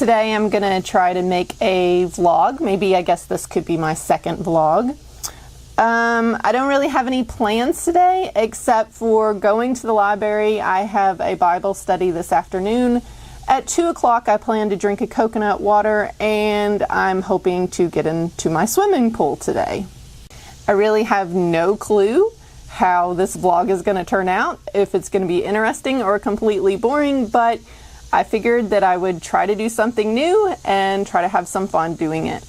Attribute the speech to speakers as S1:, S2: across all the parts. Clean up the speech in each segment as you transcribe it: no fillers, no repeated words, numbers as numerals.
S1: Today I'm gonna try to make a vlog. Maybe I guess this could be my second vlog. I don't really have any plans today except for going to the library. I have a Bible study this afternoon. At 2 o'clock I plan to drink a coconut water, and I'm hoping to get into my swimming pool today. I really have no clue how this vlog is going to turn out, if it's going to be interesting or completely boring, but I figured that I would try to do something new and try to have some fun doing it.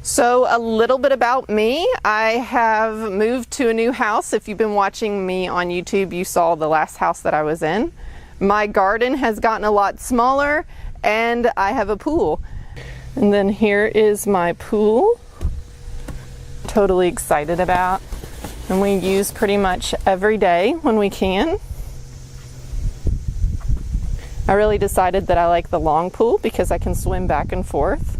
S1: So a little bit about me. I have moved to a new house. If you've been watching me on YouTube, you saw the last house that I was in. My garden has gotten a lot smaller and I have a pool. And then here is my pool. Totally excited about. And we use pretty much every day when we can. I really decided that I like the long pool because I can swim back and forth.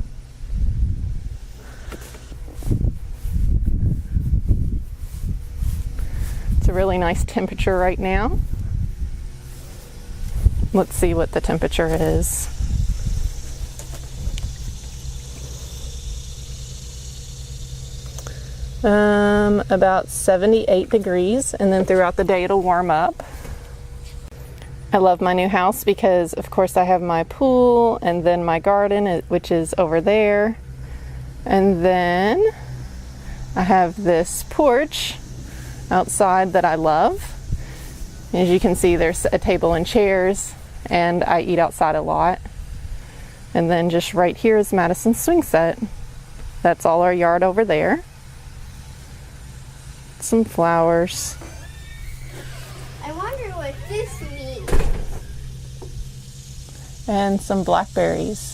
S1: It's a really nice temperature right now. Let's see what the temperature is. About 78 degrees, and then throughout the day it'll warm up. I love my new house because of course I have my pool and then my garden, which is over there. And then I have this porch outside that I love. As you can see, there's a table and chairs, and I eat outside a lot. And then just right here is Madison's swing set. That's all our yard over there. Some flowers.
S2: I wonder what this means.
S1: And some blackberries.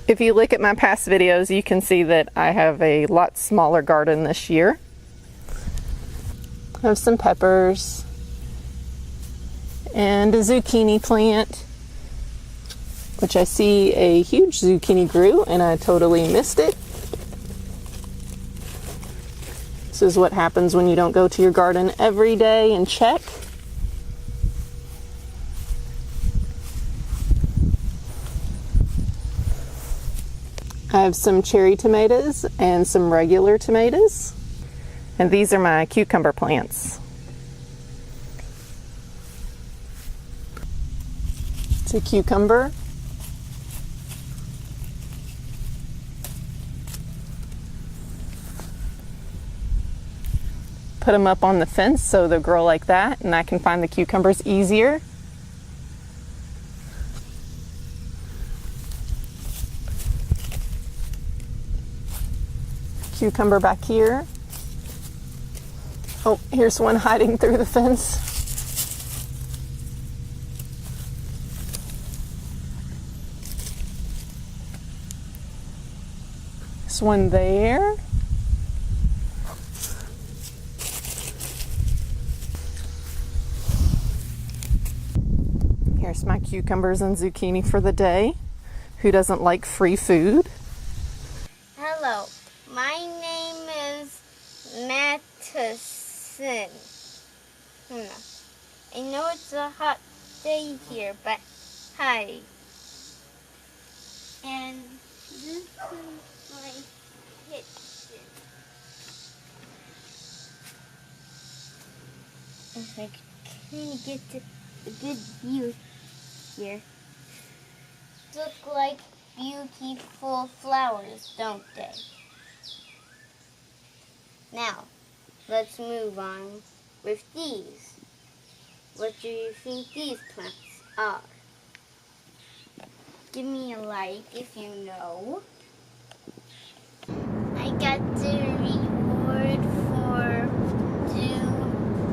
S1: If you look at my past videos, you can see that I have a lot smaller garden this year. I have some peppers and a zucchini plant, which I see a huge zucchini grew and I totally missed it. This is what happens when you don't go to your garden every day and check. I have some cherry tomatoes and some regular tomatoes. And these are my cucumber plants. It's a cucumber. Put them up on the fence so they'll grow like that, and I can find the cucumbers easier. Cucumber back here. Oh, here's one hiding through the fence. This one there. Here's my cucumbers and zucchini for the day. Who doesn't like free food?
S2: Hello, my name is Madison. I know it's a hot day here, but hi. And this is my kitchen. If I can get a good view here. Look like beautiful flowers, don't they? Now, let's move on with these. What do you think these plants are? Give me a like if you know. I got the reward for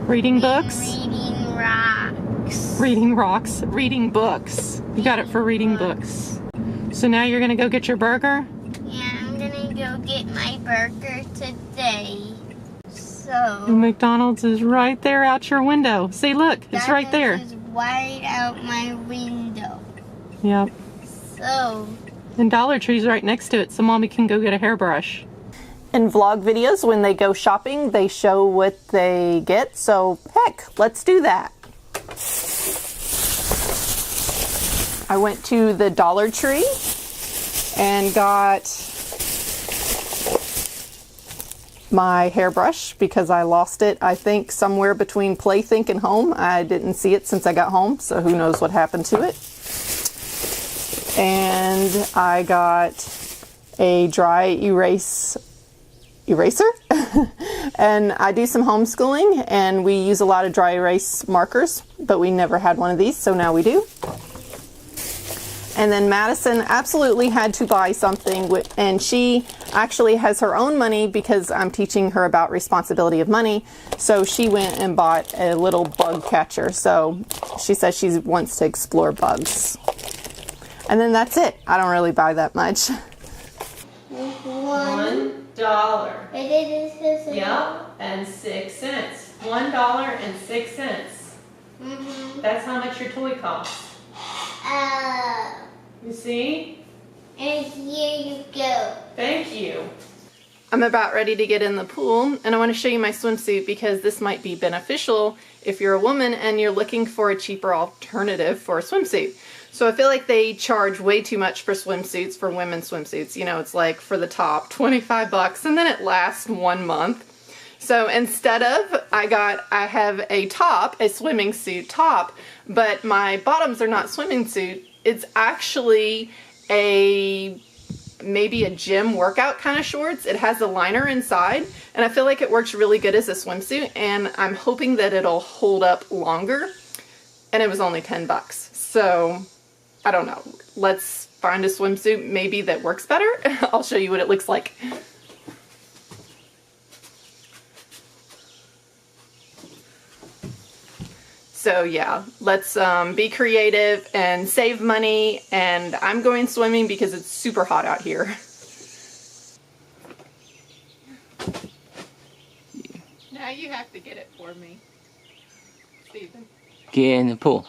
S1: Reading books?
S2: reading rocks.
S1: Reading rocks. Reading books. You got it for reading books. So now you're gonna go get your burger?
S2: Yeah, I'm gonna go get my burger today. So
S1: And McDonald's is right there out your window. See, look, it's right there.
S2: That is right out my window.
S1: Yep.
S2: So
S1: And Dollar Tree's right next to it, so Mommy can go get a hairbrush. In vlog videos, when they go shopping, they show what they get, so heck, let's do that. I went to the Dollar Tree and got my hairbrush because I lost it, I think, somewhere between Playthink and home. I didn't see it since I got home, so who knows what happened to it. And I got a dry eraser. And I do some homeschooling, and we use a lot of dry erase markers, but we never had one of these, so now we do. And then Madison absolutely had to buy something, and she actually has her own money because I'm teaching her about responsibility of money. So she went and bought a little bug catcher. So she says she wants to explore bugs. And then that's it. I don't really buy that much. $1. Yep, and 6 cents. $1.06. That's how much your toy costs. You see?
S2: And here you go.
S1: Thank you. I'm about ready to get in the pool, and I want to show you my swimsuit because this might be beneficial if you're a woman and you're looking for a cheaper alternative for a swimsuit. So I feel like they charge way too much for swimsuits, for women's swimsuits. You know, it's like for the top, $25, and then it lasts 1 month. So instead of, I have a top, a swimming suit top, but my bottoms are not swimming suit. It's actually maybe a gym workout kind of shorts. It has a liner inside, and I feel like it works really good as a swimsuit, and I'm hoping that it'll hold up longer. And it was only $10. So I don't know. Let's find a swimsuit maybe that works better. I'll show you what it looks like. So yeah, let's be creative and save money, and I'm going swimming because it's super hot out here. Now you have to get it for me, Stephen.
S3: Get in the pool.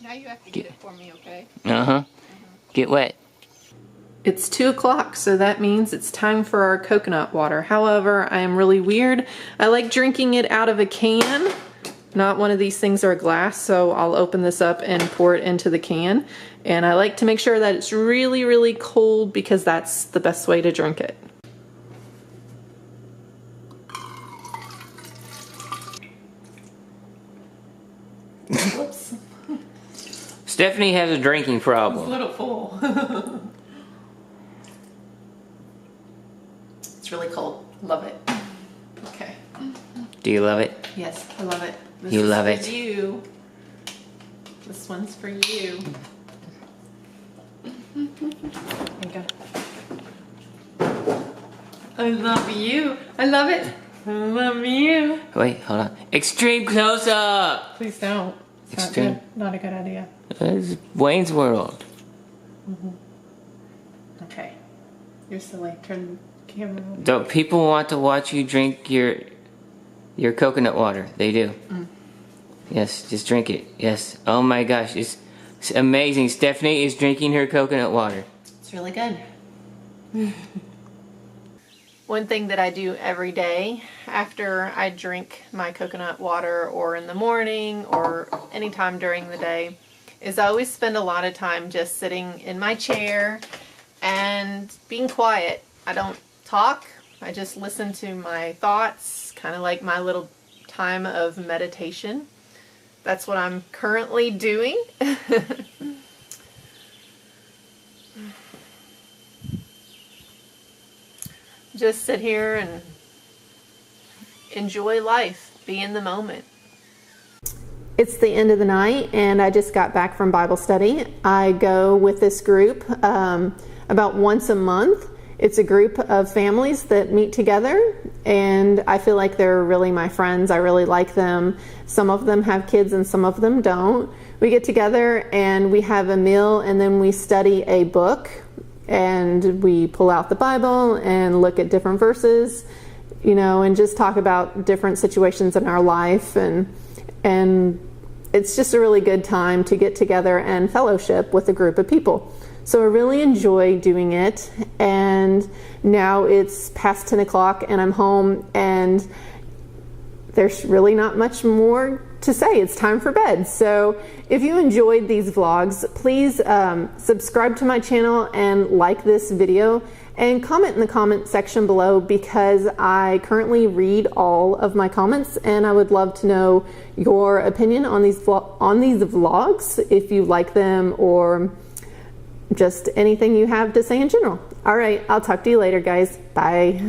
S1: Now you have to get it for me, okay?
S3: Uh-huh. Get wet.
S1: It's 2 o'clock, so that means it's time for our coconut water. However, I am really weird. I like drinking it out of a can. Not one of these things are a glass, so I'll open this up and pour it into the can. And I like to make sure that it's really, really cold because that's the best way to drink it. Whoops.
S3: Stephanie has a drinking
S1: It's
S3: problem.
S1: a little full. It's really cold. Love it. Okay.
S3: Do you love it?
S1: Yes, I love it. This
S3: You
S1: is
S3: love
S1: for
S3: it.
S1: You. This one's for you. There you go. I love you. I love it. I love you.
S3: Wait, hold on. Extreme close-up!
S1: Please don't. It's not
S3: Extreme.
S1: good. Not a good idea.
S3: It's Wayne's World.
S1: Okay. You're silly. Turn the camera on.
S3: Don't people want to watch you drink your coconut water? They do. Yes, just drink it. Yes. Oh my gosh, it's amazing. Stephanie is drinking her coconut water.
S1: It's really good. One thing that I do every day after I drink my coconut water, or in the morning, or anytime during the day, is I always spend a lot of time just sitting in my chair and being quiet. I don't talk. I just listen to my thoughts, kind of like my little time of meditation. That's what I'm currently doing. Just sit here and enjoy life, be in the moment. It's the end of the night, and I just got back from Bible study. I go with this group about once a month. It's a group of families that meet together, and I feel like they're really my friends. I really like them. Some of them have kids and some of them don't. We get together and we have a meal, and then we study a book, and we pull out the Bible and look at different verses, you know, and just talk about different situations in our life, and it's just a really good time to get together and fellowship with a group of people. So I really enjoy doing it, and now it's past 10 o'clock and I'm home, and there's really not much more to say. It's time for bed. So if you enjoyed these vlogs, please subscribe to my channel and like this video, and comment in the comment section below, because I currently read all of my comments and I would love to know your opinion on these vlogs, if you like them or just anything you have to say in general. All right, I'll talk to you later, guys. Bye.